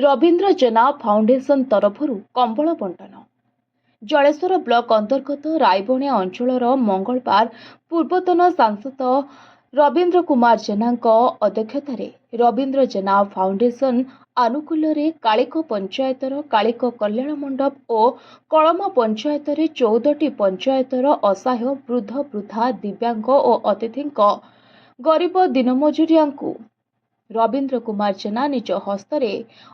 रवींद्र जेना foundation तरफरु कंबल बंटन। Jaleshwar block अंतर्गत रायबणिया अंचलर मंगलवार पूर्वतन सांसद रवींद्र कुमार जेना अध्यक्षतार रवींद्र जेना फाउंडेशन आनुकूल्य कालिक पंचायतर कालिक कल्याण मंडप और कलमा पंचायतर 14टी पंचायतर असहाय वृद्ध वृद्धा दिव्यांग और अतिथि गरीब दिनमजुरिया रवींद्र कुमार जेना निज हस्तरे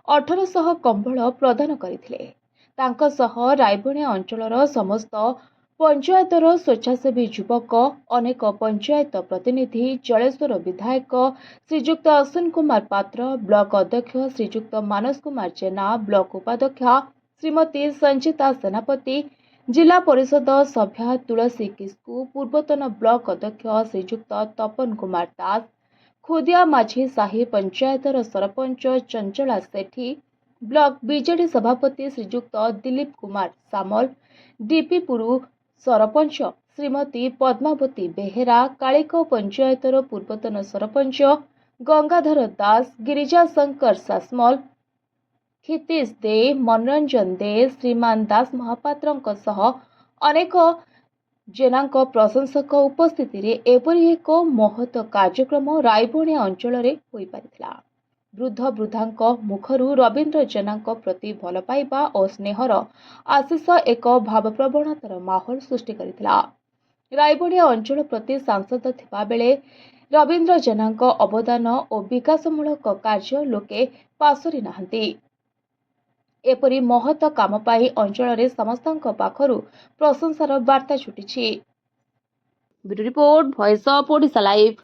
1800 कंबल प्रदान करथिले। तांको सह रायबणिया अंचलर समस्त पंचायतर स्वेच्छासेवी युवक अनेक पंचायत प्रतिनिधि जलेश्वर विधायक श्रीजुक्त अश्विन कुमार पात्र ब्लॉक अध्यक्ष श्रीजुक्त मानस कुमार जेना ब्लॉक उपाध्यक्षा श्रीमती संचिता सेनापति जिला परिषद सभ्या तुलसी किस्कु पूर्वतन ब्लॉक अध्यक्ष श्रीजुक्त तपन कुमार दास खुदिया माझी साही पंचायतर सरपंच चंचला सेठी ब्लॉक बीजेडी सभापति श्रीजुक्त दिलीप कुमार सामल डीपीपुरु सरपंच श्रीमती पद्मावती बेहेरा कालिक पंचायतर पूर्वतन सरपंच गंगाधर दास गिरिजा शंकर सासमल क्षितिश दे मनोरंजन दे श्रीमान दास महापात्र सह अनेक जेनांक प्रशंसक उपस्थिति रे एपरी एक महत कार्यक्रम रायबणिया अंचल रे होई पारिथिला। वृद्ध वृद्धांक मुखरू रवींद्र जेनांक प्रति भल पाइबा और स्नेहर आशीष एक भावप्रवणतार माहौल सृष्टि करिथिला। रायबणिया अंचल प्रति सांसद थिबा बेले रवींद्र जेनांक अवदान और विकासमूलक कार्य लोके पासरी नाहंती। एपरी महत काम पाई अंचल रे समस्तक पाखरु प्रशंसार वार्ता छुटिछि। Bureau report voice of Odisha live.